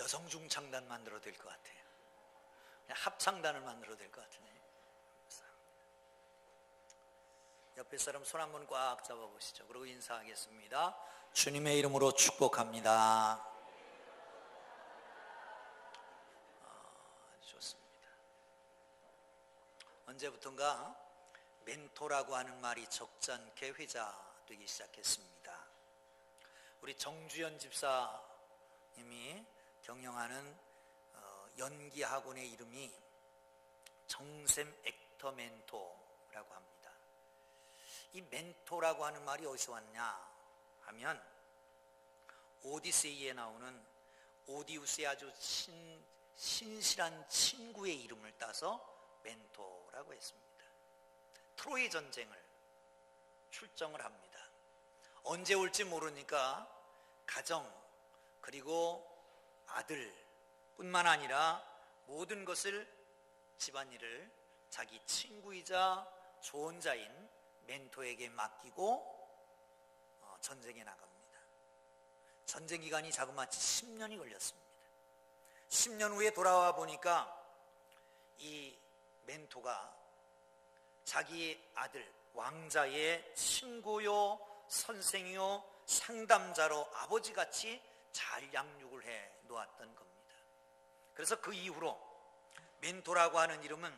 여성 중창단 만들어도 될 것 같아요. 그냥 합창단을 만들어도 될 것 같으네. 옆에 사람 손 한번 꽉 잡아보시죠. 그리고 인사하겠습니다. 주님의 이름으로 축복합니다. 좋습니다. 언제부턴가 멘토라고 하는 말이 적잖게 회자되기 시작했습니다. 우리 정주현 집사님이 경영하는 연기학원의 이름이 정샘 액터 멘토라고 합니다. 이 멘토라고 하는 말이 어디서 왔냐 하면 오디세이에 나오는 오디우스의 아주 신실한 친구의 이름을 따서 멘토라고 했습니다. 트로이 전쟁을 출정을 합니다. 언제 올지 모르니까 가정 그리고 아들 뿐만 아니라 모든 것을 집안일을 자기 친구이자 조언자인 멘토에게 맡기고 전쟁에 나갑니다. 전쟁 기간이 자그마치 10년이 걸렸습니다. 10년 후에 돌아와 보니까 이 멘토가 자기 아들 왕자의 친구요 선생이요 상담자로 아버지같이 잘 양육을 해 놓았던 겁니다. 그래서 그 이후로 멘토라고 하는 이름은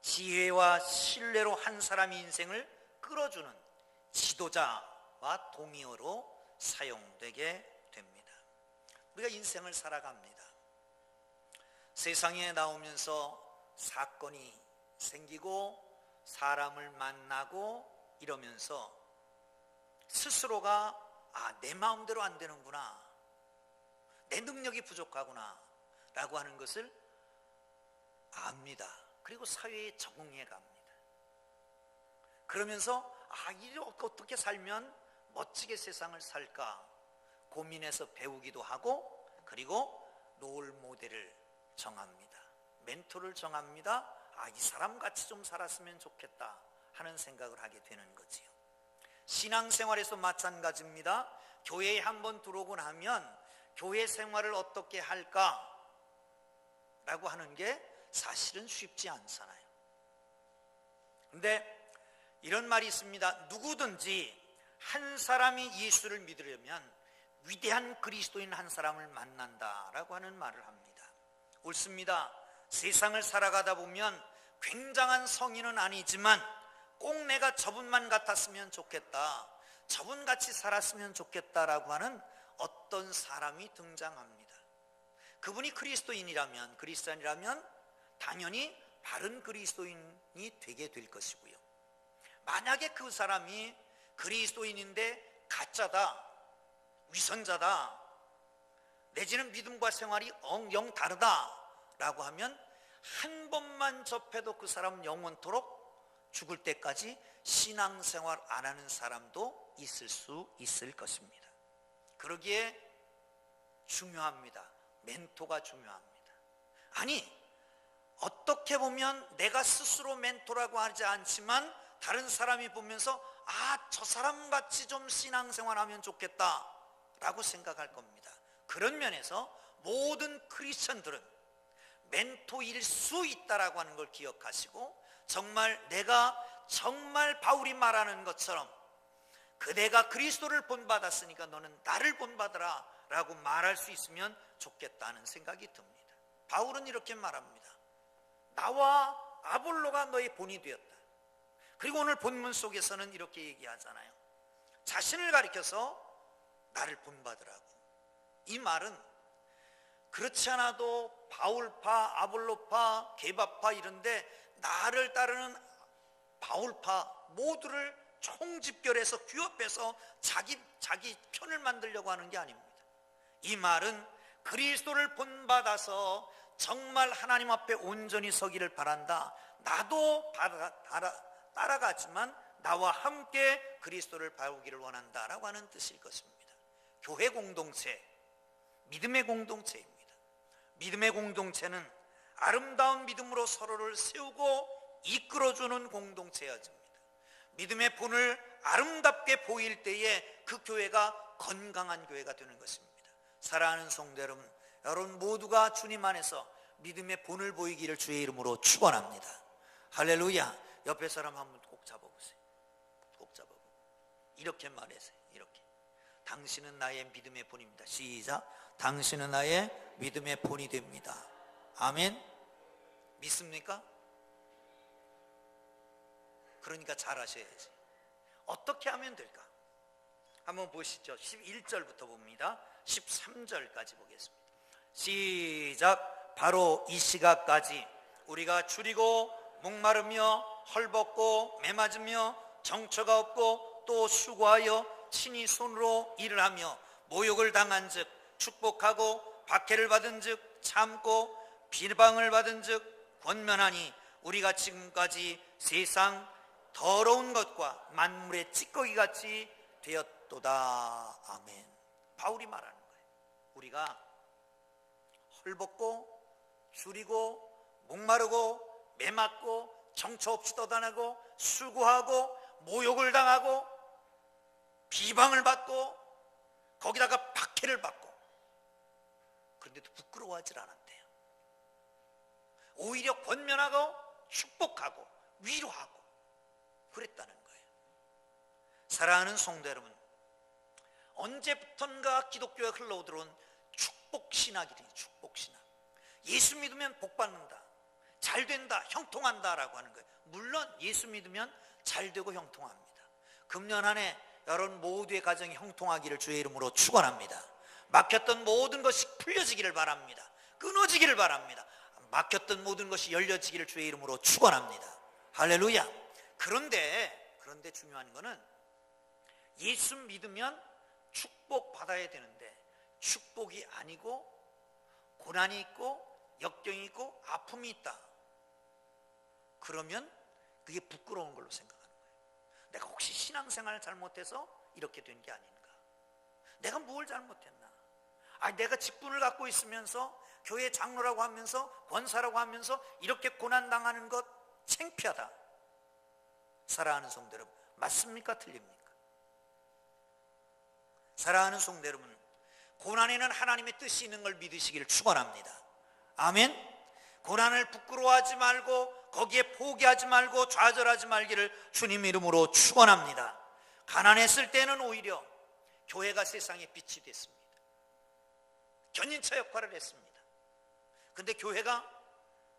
지혜와 신뢰로 한 사람의 인생을 끌어주는 지도자와 동의어로 사용되게 됩니다. 우리가 인생을 살아갑니다. 세상에 나오면서 사건이 생기고 사람을 만나고 이러면서 스스로가 내 마음대로 안 되는구나, 내 능력이 부족하구나 라고 하는 것을 압니다. 그리고 사회에 적응해 갑니다. 그러면서 이제 어떻게 살면 멋지게 세상을 살까 고민해서 배우기도 하고, 그리고 롤 모델을 정합니다. 멘토를 정합니다. 이 사람 같이 좀 살았으면 좋겠다 하는 생각을 하게 되는 거지요. 신앙생활에서 마찬가지입니다. 교회에 한번 들어오고 나면 교회 생활을 어떻게 할까 라고 하는 게 사실은 쉽지 않잖아요. 근데 이런 말이 있습니다. 누구든지 한 사람이 예수를 믿으려면 위대한 그리스도인 한 사람을 만난다라고 하는 말을 합니다. 옳습니다. 세상을 살아가다 보면 굉장한 성인은 아니지만 꼭 내가 저분만 같았으면 좋겠다, 저분같이 살았으면 좋겠다라고 하는 어떤 사람이 등장합니다. 그분이 그리스도인이라면 당연히 바른 그리스도인이 되게 될 것이고요. 만약에 그 사람이 그리스도인인데 가짜다, 위선자다, 내지는 믿음과 생활이 영 다르다라고 하면 한 번만 접해도 그 사람은 영원토록 죽을 때까지 신앙생활 안 하는 사람도 있을 수 있을 것입니다. 그러기에 중요합니다. 멘토가 중요합니다. 어떻게 보면 내가 스스로 멘토라고 하지 않지만 다른 사람이 보면서 저 사람같이 좀 신앙생활하면 좋겠다 라고 생각할 겁니다. 그런 면에서 모든 크리스천들은 멘토일 수 있다라고 하는 걸 기억하시고, 내가 정말 바울이 말하는 것처럼 그대가 그리스도를 본받았으니까 너는 나를 본받으라 라고 말할 수 있으면 좋겠다는 생각이 듭니다. 바울은 이렇게 말합니다. 나와 아볼로가 너의 본이 되었다. 그리고 오늘 본문 속에서는 이렇게 얘기하잖아요. 자신을 가리켜서 나를 본받으라고. 이 말은 그렇지 않아도 바울파, 아볼로파, 게바파 이런데 나를 따르는 바울파 모두를 총집결해서 규합해서 자기 편을 만들려고 하는 게 아닙니다. 이 말은 그리스도를 본받아서 정말 하나님 앞에 온전히 서기를 바란다. 나도 따라가지만 나와 함께 그리스도를 배우기를 원한다라고 하는 뜻일 것입니다. 교회 공동체, 믿음의 공동체입니다. 믿음의 공동체는 아름다운 믿음으로 서로를 세우고 이끌어주는 공동체여집니다. 믿음의 본을 아름답게 보일 때에 그 교회가 건강한 교회가 되는 것입니다. 사랑하는 성도 여러분, 여러분 모두가 주님 안에서 믿음의 본을 보이기를 주의 이름으로 축원합니다. 할렐루야. 옆에 사람 한번 꼭 잡아보세요. 꼭 잡아보고 이렇게 말하세요. 이렇게. 당신은 나의 믿음의 본입니다. 시작. 당신은 나의 믿음의 본이 됩니다. 아멘. 믿습니까? 그러니까 잘 하셔야지. 어떻게 하면 될까? 한번 보시죠. 11절부터 봅니다. 13절까지 보겠습니다. 시작. 바로 이 시각까지 우리가 줄이고 목마르며 헐벗고 매맞으며 정처가 없고 또 수고하여 친히 손으로 일을 하며 모욕을 당한 즉 축복하고 박해를 받은 즉 참고 비방을 받은 즉 권면하니 우리가 지금까지 세상 더러운 것과 만물의 찌꺼기같이 되었도다. 아멘. 바울이 말하는 거예요. 우리가 헐벗고 줄이고 목마르고 매맞고 정처 없이 떠다니고 수고하고 모욕을 당하고 비방을 받고 거기다가 박해를 받고 그런데도 부끄러워하지 않았대요. 오히려 권면하고 축복하고 위로하고 그랬다는 거예요. 사랑하는 성도 여러분, 언제부턴가 기독교에 흘러들어온 축복신학이래요. 축복신학. 예수 믿으면 복 받는다, 잘 된다, 형통한다 라고 하는 거예요. 물론 예수 믿으면 잘 되고 형통합니다. 금년 한 해 여러분 모두의 가정이 형통하기를 주의 이름으로 축원합니다. 막혔던 모든 것이 풀려지기를 바랍니다. 끊어지기를 바랍니다. 막혔던 모든 것이 열려지기를 주의 이름으로 축원합니다. 할렐루야. 그런데 중요한 거는 예수 믿으면 축복 받아야 되는데 축복이 아니고 고난이 있고 역경이 있고 아픔이 있다. 그러면 그게 부끄러운 걸로 생각하는 거예요. 내가 혹시 신앙생활을 잘못해서 이렇게 된 게 아닌가? 내가 뭘 잘못했나? 내가 직분을 갖고 있으면서 교회 장로라고 하면서 권사라고 하면서 이렇게 고난당하는 것 창피하다. 사랑하는 성도 여러분, 맞습니까? 틀립니까? 사랑하는 성도 여러분, 고난에는 하나님의 뜻이 있는 걸 믿으시기를 축원합니다. 아멘. 고난을 부끄러워하지 말고 거기에 포기하지 말고 좌절하지 말기를 주님 이름으로 축원합니다. 가난했을 때는 오히려 교회가 세상에 빛이 됐습니다. 견인차 역할을 했습니다. 근데 교회가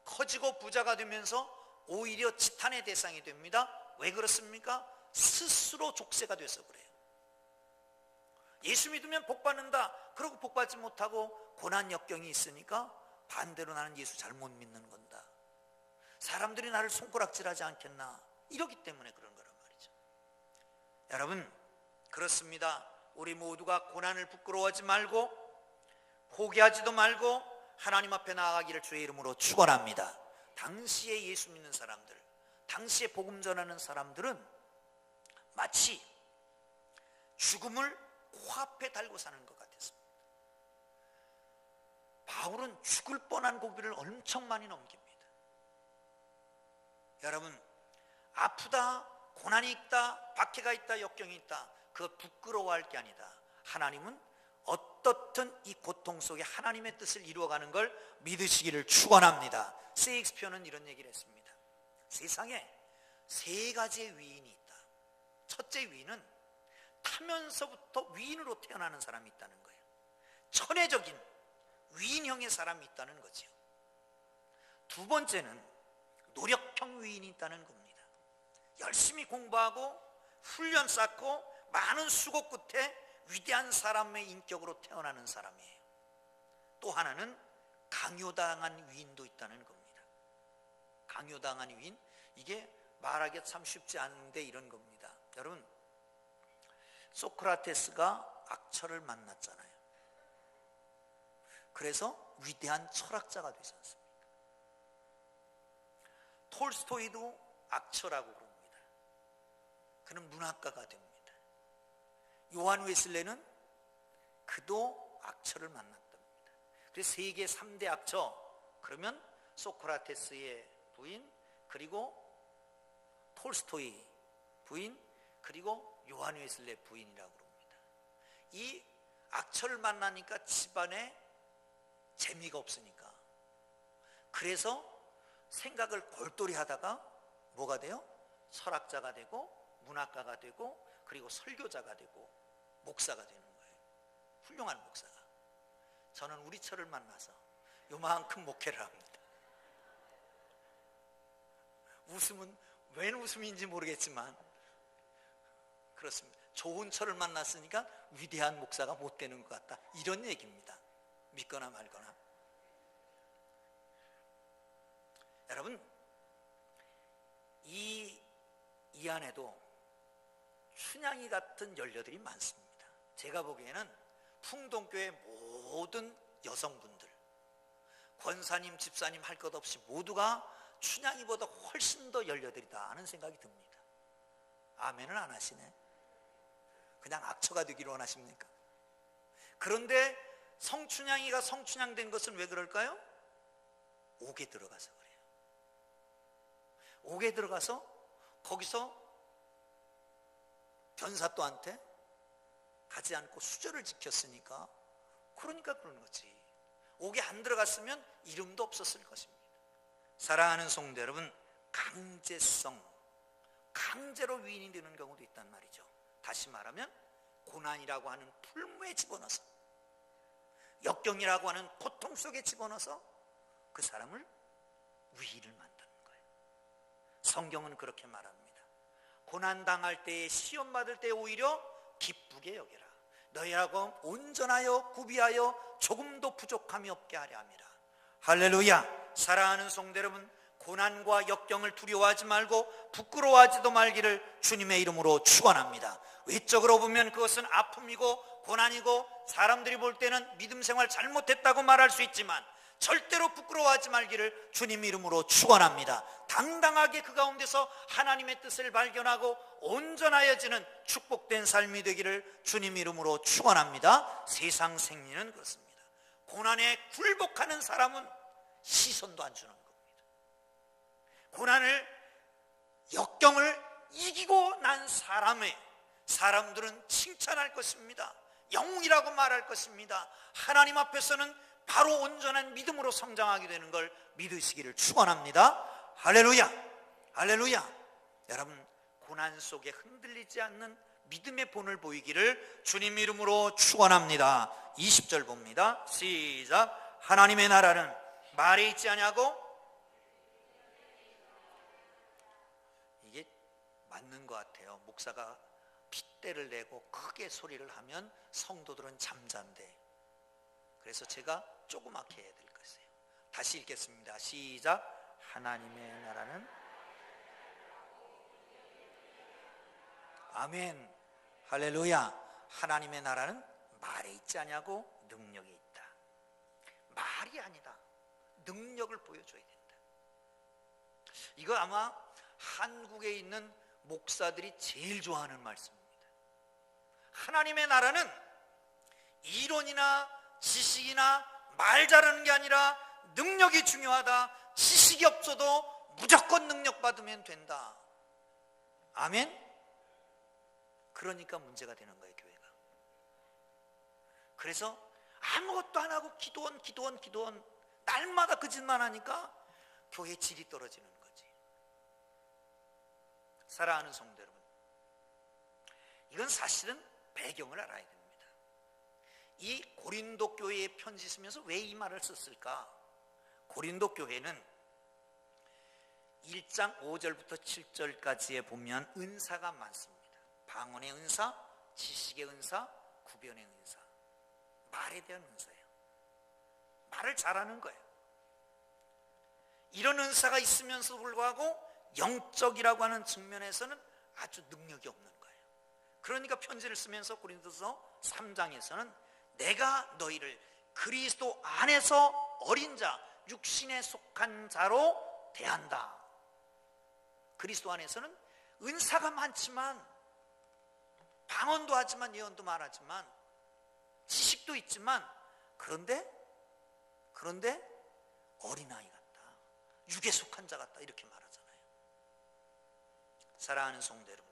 커지고 부자가 되면서 오히려 지탄의 대상이 됩니다. 왜 그렇습니까? 스스로 족쇄가 돼서 그래요. 예수 믿으면 복 받는다. 그러고 복 받지 못하고 고난 역경이 있으니까 반대로 나는 예수 잘못 믿는 건다. 사람들이 나를 손가락질하지 않겠나. 이러기 때문에 그런 거란 말이죠. 여러분, 그렇습니다. 우리 모두가 고난을 부끄러워하지 말고 포기하지도 말고 하나님 앞에 나아가기를 주의 이름으로 축원합니다. 당시에 예수 믿는 사람들, 당시에 복음 전하는 사람들은 마치 죽음을 코앞에 달고 사는 것 같았습니다. 바울은 죽을 뻔한 고비를 엄청 많이 넘깁니다. 여러분, 아프다, 고난이 있다, 박해가 있다, 역경이 있다, 그거 부끄러워할 게 아니다. 하나님은 어떻든 이 고통 속에 하나님의 뜻을 이루어가는 걸 믿으시기를 축원합니다. 세익스피어는 이런 얘기를 했습니다. 세상에 세 가지의 위인이 있다. 첫째 위인은 타면서부터 위인으로 태어나는 사람이 있다는 거예요. 천혜적인 위인형의 사람이 있다는 거죠. 두 번째는 노력형 위인이 있다는 겁니다. 열심히 공부하고 훈련 쌓고 많은 수고 끝에 위대한 사람의 인격으로 태어나는 사람이에요. 또 하나는 강요당한 위인도 있다는 겁니다. 강요당한 위인, 이게 말하기 참 쉽지 않은데 이런 겁니다. 여러분, 소크라테스가 악처를 만났잖아요. 그래서 위대한 철학자가 되지 않습니까? 톨스토이도 악처라고 그럽니다. 그는 문학가가 됩니다. 요한 웨슬레는 그도 악처를 만났답니다. 그래서 세계 3대 악처, 그러면 소크라테스의 부인, 그리고 톨스토이 부인, 그리고 요한 웨슬레 부인이라고 그럽니다. 이 악처를 만나니까 집안에 재미가 없으니까. 그래서 생각을 골똘히 하다가 뭐가 돼요? 철학자가 되고 문학가가 되고 그리고 설교자가 되고 목사가 되는 거예요. 훌륭한 목사가. 저는 우리 철을 만나서 요만큼 목회를 합니다. 웃음은 웬 웃음인지 모르겠지만 그렇습니다. 좋은 철을 만났으니까 위대한 목사가 못 되는 것 같다, 이런 얘기입니다. 믿거나 말거나. 여러분, 이 안에도 춘향이 같은 연료들이 많습니다. 제가 보기에는 풍동교회 모든 여성분들, 권사님, 집사님 할 것 없이 모두가 춘향이보다 훨씬 더 연료들이다 하는 생각이 듭니다. 아멘은 안 하시네. 그냥 악처가 되기를 원하십니까? 그런데 성춘향이가 성춘향 된 것은 왜 그럴까요? 옥에 들어가서 그래요. 옥에 들어가서 거기서 변사또한테 가지 않고 수절을 지켰으니까, 그러니까 그러는 거지. 옥에 안 들어갔으면 이름도 없었을 것입니다. 사랑하는 성도 여러분, 강제로 위인이 되는 경우도 있단 말이죠. 다시 말하면 고난이라고 하는 풀무에 집어넣어서, 역경이라고 하는 고통 속에 집어넣어서 그 사람을 위인을 만드는 거예요. 성경은 그렇게 말합니다. 고난당할 때에, 시험받을 때에 오히려 기쁘게 여겨라. 너희라고 온전하여 구비하여 조금도 부족함이 없게 하려 함이라. 할렐루야. 사랑하는 성도 여러분, 고난과 역경을 두려워하지 말고 부끄러워하지도 말기를 주님의 이름으로 축원합니다. 외적으로 보면 그것은 아픔이고 고난이고 사람들이 볼 때는 믿음 생활 잘못했다고 말할 수 있지만 절대로 부끄러워하지 말기를 주님 이름으로 축원합니다. 당당하게 그 가운데서 하나님의 뜻을 발견하고 온전하여지는 축복된 삶이 되기를 주님 이름으로 축원합니다. 세상 생리는 그렇습니다. 고난에 굴복하는 사람은 시선도 안 주는 겁니다. 고난을, 역경을 이기고 난 사람들은 칭찬할 것입니다. 영웅이라고 말할 것입니다. 하나님 앞에서는 바로 온전한 믿음으로 성장하게 되는 걸 믿으시기를 축원합니다. 할렐루야, 할렐루야. 여러분, 고난 속에 흔들리지 않는 믿음의 본을 보이기를 주님 이름으로 축원합니다. 20절 봅니다. 시작. 하나님의 나라는 말에 있지 아니하고, 이게 맞는 것 같아요. 목사가 핏대를 내고 크게 소리를 하면 성도들은 잠잔대. 그래서 제가 조그맣게 해야 될 것이에요. 다시 읽겠습니다. 시작. 하나님의 나라는, 아멘, 할렐루야. 하나님의 나라는 말에 있지 않냐고 능력이 있다. 말이 아니다, 능력을 보여줘야 된다. 이거 아마 한국에 있는 목사들이 제일 좋아하는 말씀입니다. 하나님의 나라는 이론이나 지식이나 말 잘하는 게 아니라 능력이 중요하다. 지식이 없어도 무조건 능력 받으면 된다. 아멘. 그러니까 문제가 되는 거예요, 교회가. 그래서 아무것도 안 하고 기도원 날마다 그 짓만 하니까 교회 질이 떨어지는 거지. 사랑하는 성도 여러분, 이건 사실은 배경을 알아야 됩니다. 이 고린도 교회에 편지 쓰면서 왜 이 말을 썼을까? 고린도 교회는 1장 5절부터 7절까지에 보면 은사가 많습니다. 방언의 은사, 지식의 은사, 구변의 은사, 말에 대한 은사예요. 말을 잘하는 거예요. 이런 은사가 있으면서 불구하고 영적이라고 하는 측면에서는 아주 능력이 없는 거예요. 그러니까 편지를 쓰면서 고린도서 3장에서는 내가 너희를 그리스도 안에서 어린 자, 육신에 속한 자로 대한다. 그리스도 안에서는 은사가 많지만, 방언도 하지만, 예언도 말하지만, 지식도 있지만, 그런데 어린아이 같다, 육에 속한 자 같다, 이렇게 말하잖아요. 사랑하는 성도 여러분,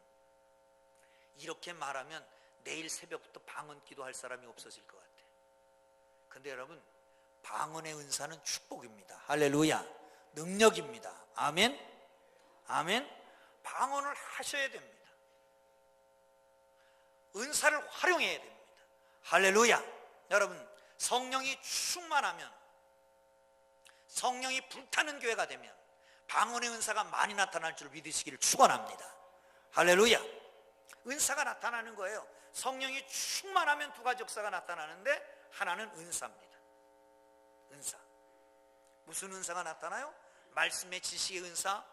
이렇게 말하면 내일 새벽부터 방언 기도할 사람이 없어질 것 같아요. 근데 여러분, 방언의 은사는 축복입니다. 할렐루야. 능력입니다. 아멘. 아멘. 방언을 하셔야 됩니다. 은사를 활용해야 됩니다. 할렐루야. 여러분, 성령이 충만하면, 성령이 불타는 교회가 되면 방언의 은사가 많이 나타날 줄 믿으시기를 축원합니다. 할렐루야. 은사가 나타나는 거예요. 성령이 충만하면 두 가지 역사가 나타나는데, 하나는 은사입니다. 은사. 무슨 은사가 나타나요? 말씀의 지식의 은사,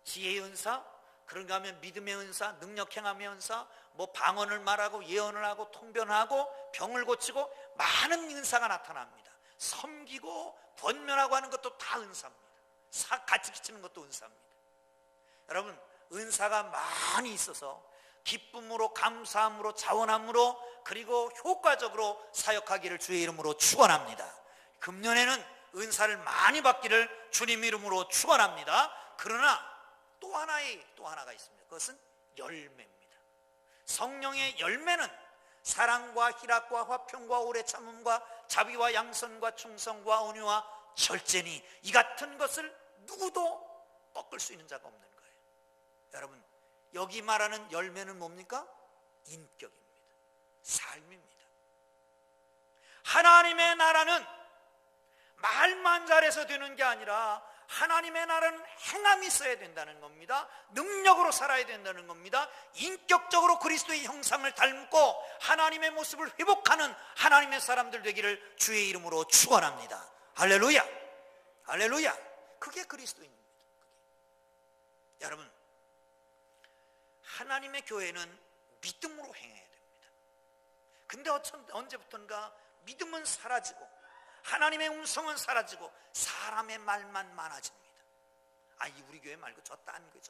지혜의 은사, 그런가 하면 믿음의 은사, 능력 행함의 은사, 뭐 방언을 말하고 예언을 하고 통변하고 병을 고치고 많은 은사가 나타납니다. 섬기고 권면하고 하는 것도 다 은사입니다. 같이 기치는 것도 은사입니다. 여러분, 은사가 많이 있어서 기쁨으로, 감사함으로, 자원함으로, 그리고 효과적으로 사역하기를 주의 이름으로 축원합니다. 금년에는 은사를 많이 받기를 주님 이름으로 축원합니다. 그러나 또 하나가 있습니다. 그것은 열매입니다. 성령의 열매는 사랑과 희락과 화평과 오래 참음과 자비와 양선과 충성과 온유와 절제니, 이 같은 것을 누구도 꺾을 수 있는 자가 없는 거예요. 여러분, 여기 말하는 열매는 뭡니까? 인격입니다. 삶입니다. 하나님의 나라는 말만 잘해서 되는 게 아니라 하나님의 나라는 행함이 있어야 된다는 겁니다. 능력으로 살아야 된다는 겁니다. 인격적으로 그리스도의 형상을 닮고 하나님의 모습을 회복하는 하나님의 사람들 되기를 주의 이름으로 축원합니다. 할렐루야. 할렐루야. 그게 그리스도인입니다. 여러분, 하나님의 교회는 믿음으로 행해야 됩니다. 근데 언제부턴가 믿음은 사라지고 하나님의 음성은 사라지고 사람의 말만 많아집니다. 우리 교회 말고 저 딴 교회,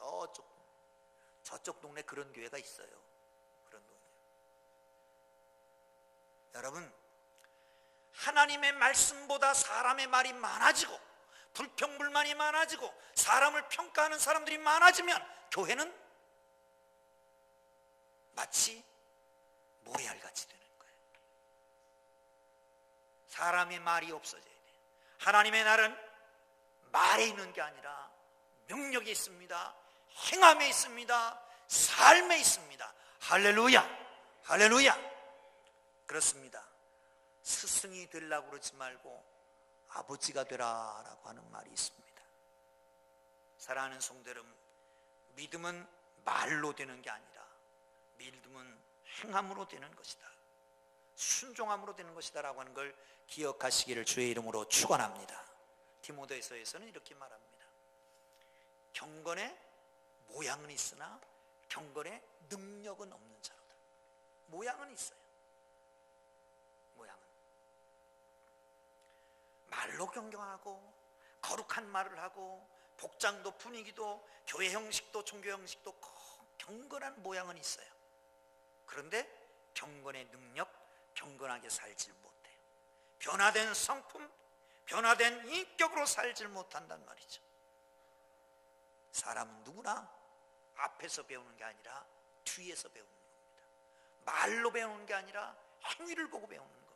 저쪽 동네 그런 교회가 있어요. 그런 동네. 여러분, 하나님의 말씀보다 사람의 말이 많아지고 불평불만이 많아지고 사람을 평가하는 사람들이 많아지면 교회는 마치 모래알같이 되는 거예요. 사람의 말이 없어져야 돼요. 하나님의 날은 말에 있는 게 아니라 능력이 있습니다. 행함에 있습니다. 삶에 있습니다. 할렐루야. 할렐루야. 그렇습니다. 스승이 되려고 그러지 말고 아버지가 되라라고 하는 말이 있습니다. 사랑하는 성도 여러분, 믿음은 말로 되는 게 아니라 믿음은 행함으로 되는 것이다, 순종함으로 되는 것이다 라고 하는 걸 기억하시기를 주의 이름으로 축원합니다. 디모데후서에서는 이렇게 말합니다. 경건의 모양은 있으나 경건의 능력은 없는 자로다. 모양은 있어요. 모양은 말로 경경하고 거룩한 말을 하고 복장도 분위기도 교회 형식도 종교 형식도 경건한 모양은 있어요. 그런데 경건의 능력, 경건하게 살질 못해요. 변화된 성품, 변화된 인격으로 살질 못한단 말이죠. 사람은 누구나 앞에서 배우는 게 아니라 뒤에서 배우는 겁니다. 말로 배우는 게 아니라 행위를 보고 배우는 겁니다.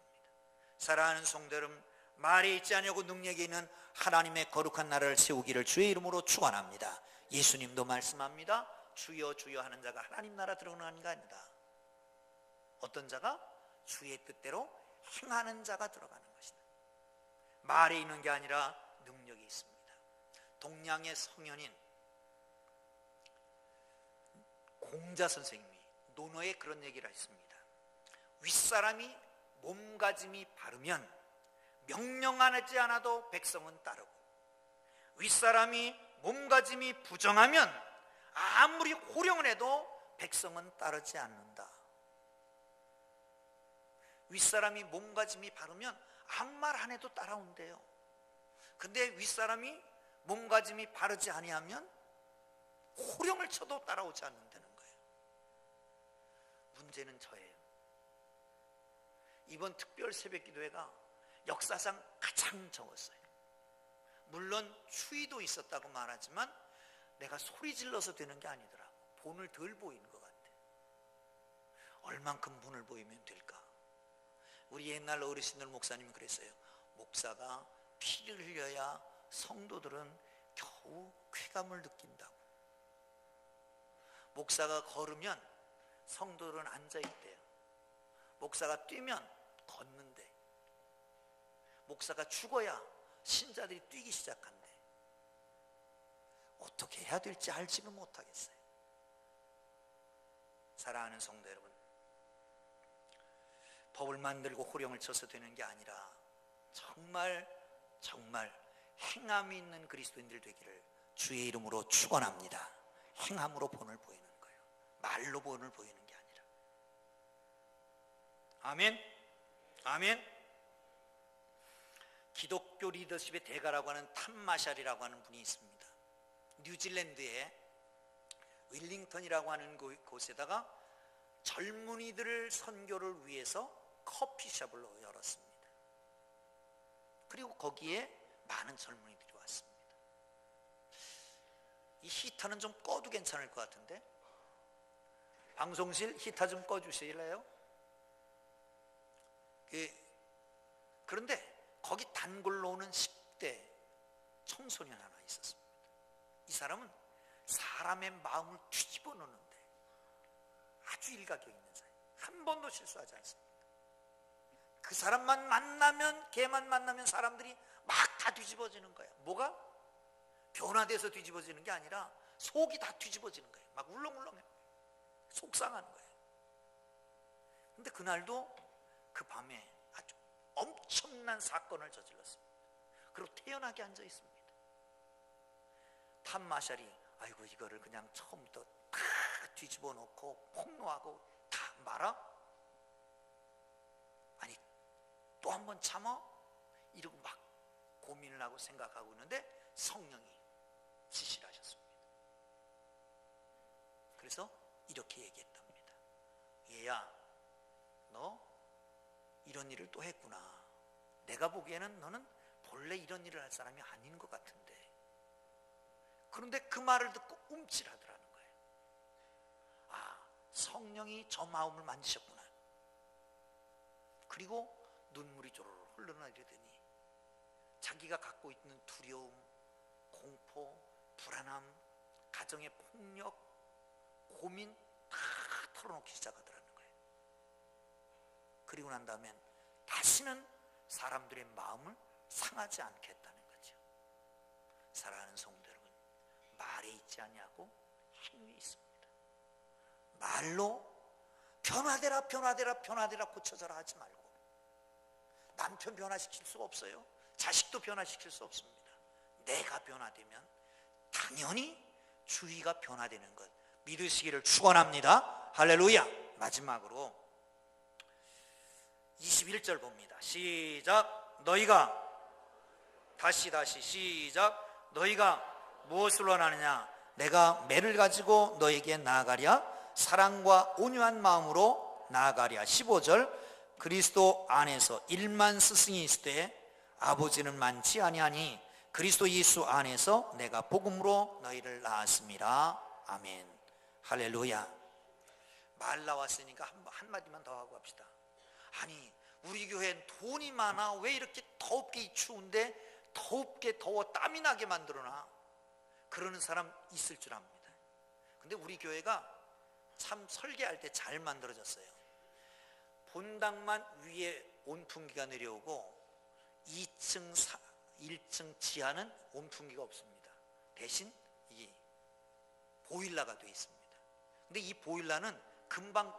사랑하는 성도 여러분, 말에 있지 아니하고 능력이 있는 하나님의 거룩한 나라를 세우기를 주의 이름으로 축원합니다. 예수님도 말씀합니다. 주여 주여 하는 자가 하나님 나라 들어가는 게 아니다. 어떤 자가? 주의 뜻대로 행하는 자가 들어가는 것이다. 말에 있는 게 아니라 능력이 있습니다. 동양의 성현인 공자 선생님이 논어에 그런 얘기를 했습니다. 윗사람이 몸가짐이 바르면 명령하지 않아도 백성은 따르고, 윗사람이 몸가짐이 부정하면 아무리 호령을 해도 백성은 따르지 않는다. 윗사람이 몸가짐이 바르면 아무 말 안 해도 따라온대요. 근데 윗사람이 몸가짐이 바르지 아니하면 호령을 쳐도 따라오지 않는다는 거예요. 문제는 저예요. 이번 특별 새벽기도회가 역사상 가장 적었어요. 물론 추위도 있었다고 말하지만 내가 소리 질러서 되는 게 아니더라고. 본을 덜 보이는 것 같아. 얼만큼 본을 보이면 될까? 우리 옛날 어르신들 목사님이 그랬어요. 목사가 피를 흘려야 성도들은 겨우 쾌감을 느낀다고. 목사가 걸으면 성도들은 앉아있대요. 목사가 뛰면 걷는데, 목사가 죽어야 신자들이 뛰기 시작한대. 어떻게 해야 될지 알지는 못하겠어요. 사랑하는 성도 여러분, 법을 만들고 호령을 쳐서 되는 게 아니라 정말 행함이 있는 그리스도인들 되기를 주의 이름으로 축원합니다. 행함으로 본을 보이는 거예요. 말로 본을 보이는 게 아니라. 아멘. 아멘. 기독교 리더십의 대가라고 하는 탐마샬이라고 하는 분이 있습니다. 뉴질랜드의 윌링턴이라고 하는 곳에다가 젊은이들 선교를 위해서 커피숍을 열었습니다. 그리고 거기에 많은 젊은이들이 왔습니다. 이 히터는 좀 꺼도 괜찮을 것 같은데, 방송실 히터 좀 꺼주실래요? 그런데 거기 단골로 오는 10대 청소년 하나 있었습니다. 이 사람은 사람의 마음을 뒤집어 놓는데 아주 일가견 있는 사람, 한 번도 실수하지 않습니다. 그 사람만 만나면, 걔만 만나면 사람들이 막 다 뒤집어지는 거예요. 뭐가? 변화돼서 뒤집어지는 게 아니라 속이 다 뒤집어지는 거예요. 막 울렁울렁해, 속상하는 거예요. 근데 그날도 그 밤에 아주 엄청난 사건을 저질렀습니다. 그리고 태연하게 앉아 있습니다. 탐마샬이 아이고 이거를 그냥 처음부터 다 뒤집어 놓고 폭로하고 다 말아? 아니 또 한 번 참아? 이러고 막 고민을 하고 생각하고 있는데 성령이 지시를 하셨습니다. 그래서 이렇게 얘기했답니다. 얘야, 너 이런 일을 또 했구나. 내가 보기에는 너는 본래 이런 일을 할 사람이 아닌 것 같은데. 그런데 그 말을 듣고 움찔하더라는 거예요. 아, 성령이 저 마음을 만지셨구나. 그리고 눈물이 조르르 흘러내리더니 자기가 갖고 있는 두려움, 공포, 불안함, 가정의 폭력, 고민 다 털어놓기 시작하더라는 거예요. 그리고 난 다음엔 다시는 사람들의 마음을 상하지 않겠다는 거죠. 사랑하는 성도 여러분, 말에 있지 아니하고 행위에 있습니다. 말로 변화되라 변화되라 변화되라 고쳐져라 하지 말고, 남편 변화시킬 수가 없어요. 자식도 변화시킬 수 없습니다. 내가 변화되면 당연히 주위가 변화되는 것 믿으시기를 축원합니다. 할렐루야. 마지막으로 21절 봅니다. 시작. 너희가 다시 시작. 너희가 무엇을 원하느냐? 내가 매를 가지고 너에게 나아가랴. 사랑과 온유한 마음으로 나아가랴. 15절. 그리스도 안에서 1만 스승이 있을 때 아버지는 많지 아니하니 그리스도 예수 안에서 내가 복음으로 너희를 낳았습니다. 아멘. 할렐루야. 말 나왔으니까 한마디만 더 하고 합시다. 아니 우리 교회는 돈이 많아 왜 이렇게 더웁게 이 추운데 더웁게 더워 땀이 나게 만들어놔? 그러는 사람 있을 줄 압니다. 근데 우리 교회가 참 설계할 때 잘 만들어졌어요. 본당만 위에 온풍기가 내려오고 2층, 1층 지하는 온풍기가 없습니다. 대신 이 보일러가 되어 있습니다. 근데 이 보일러는 금방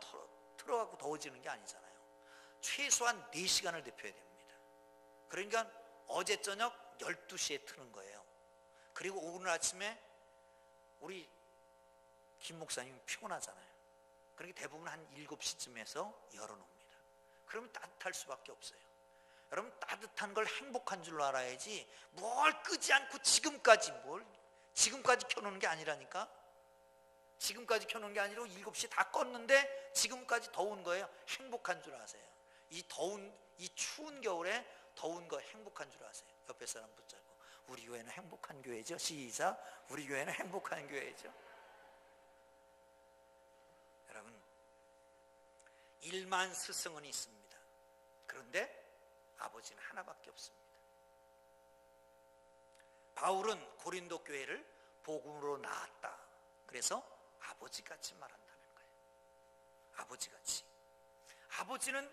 틀어가고 더워지는 게 아니잖아요. 최소한 4시간을 데펴야 됩니다. 그러니까 어제 저녁 12시에 트는 거예요. 그리고 오늘 아침에 우리 김 목사님 피곤하잖아요. 그러니까 대부분 한 7시쯤에서 열어놓습니다. 그러면 따뜻할 수밖에 없어요. 여러분 따뜻한 걸 행복한 줄로 알아야지 뭘 끄지 않고 지금까지 켜놓는 게 아니라니까. 지금까지 켜놓은 게 아니라 7시 다 껐는데 지금까지 더운 거예요. 행복한 줄 아세요. 이 추운 겨울에 더운 거 행복한 줄 아세요. 옆에 사람 붙잡고 우리 교회는 행복한 교회죠. 시작. 우리 교회는 행복한 교회죠. 여러분 1만 스승은 있습니다. 그런데 아버지는 하나밖에 없습니다. 바울은 고린도 교회를 복음으로 낳았다. 그래서 아버지같이 말한다는 거예요. 아버지같이. 아버지는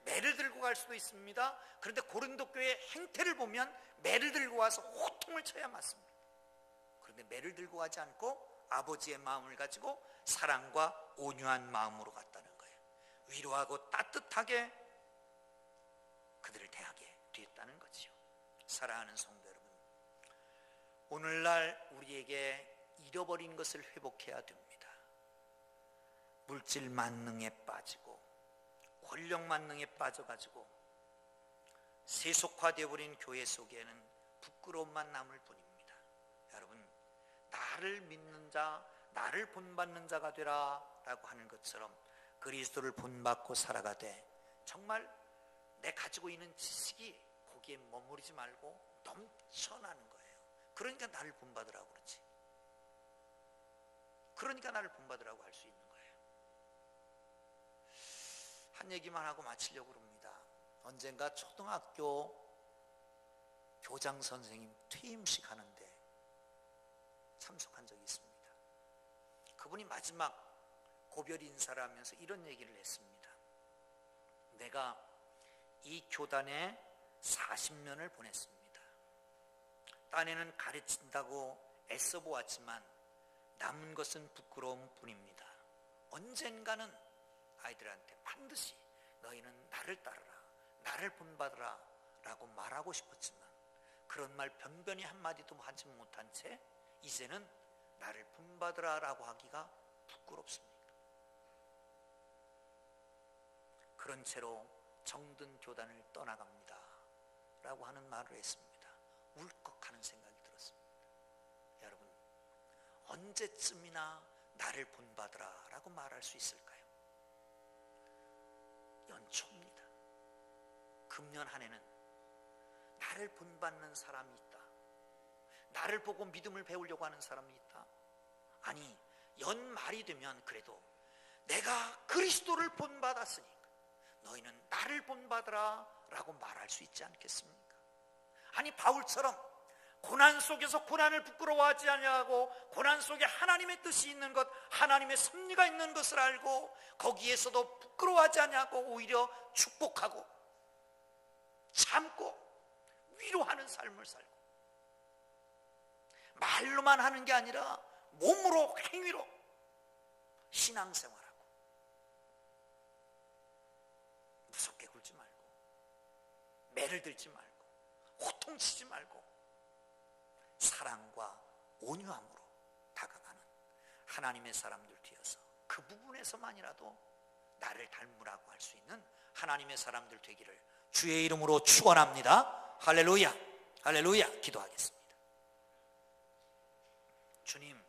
매를 들고 갈 수도 있습니다. 그런데 고린도 교회의 행태를 보면 매를 들고 와서 호통을 쳐야 맞습니다. 그런데 매를 들고 가지 않고 아버지의 마음을 가지고 사랑과 온유한 마음으로 갔다는 거예요. 위로하고 따뜻하게 그들을 대하게 됐다는 거지요. 사랑하는 성도 여러분, 오늘날 우리에게 잃어버린 것을 회복해야 됩니다. 물질 만능에 빠지고 권력 만능에 빠져가지고 세속화되어 버린 교회 속에는 부끄러움만 남을 뿐입니다. 여러분, 나를 믿는 자, 나를 본받는 자가 되라 라고 하는 것처럼 그리스도를 본받고 살아가되 정말 내 가지고 있는 지식이 거기에 머무르지 말고 넘쳐나는 거예요. 그러니까 나를 본받으라고 그러지. 그러니까 나를 본받으라고 할 수 있는 거예요. 한 얘기만 하고 마치려고 합니다. 언젠가 초등학교 교장 선생님 퇴임식 하는데 참석한 적이 있습니다. 그분이 마지막 고별 인사를 하면서 이런 얘기를 했습니다. 내가 이 교단에 40년을 보냈습니다. 딴에는 가르친다고 애써 보았지만 남은 것은 부끄러움 뿐입니다. 언젠가는 아이들한테 반드시 너희는 나를 따르라, 나를 본받으라 라고 말하고 싶었지만 그런 말 변변히 한마디도 하지 못한 채 이제는 나를 본받으라 라고 하기가 부끄럽습니다. 그런 채로 정든 교단을 떠나갑니다 라고 하는 말을 했습니다. 울컥하는 생각이 들었습니다. 여러분, 언제쯤이나 나를 본받으라 라고 말할 수 있을까요? 연초입니다. 금년 한 해는 나를 본받는 사람이 있다, 나를 보고 믿음을 배우려고 하는 사람이 있다, 아니 연말이 되면 그래도 내가 그리스도를 본받았으니까 너희는 나를 본받으라 라고 말할 수 있지 않겠습니까? 아니 바울처럼 고난 속에서 고난을 부끄러워하지 아니하고 고난 속에 하나님의 뜻이 있는 것, 하나님의 섭리가 있는 것을 알고 거기에서도 부끄러워하지 아니하고 오히려 축복하고 참고 위로하는 삶을 살고 말로만 하는 게 아니라 몸으로 행위로 신앙생활하고 무섭게 굴지 말고 매를 들지 말고 호통치지 말고 사랑과 온유함으로 다가가는 하나님의 사람들 되어서 그 부분에서만이라도 나를 닮으라고 할 수 있는 하나님의 사람들 되기를 주의 이름으로 축원합니다. 할렐루야, 할렐루야. 기도하겠습니다. 주님,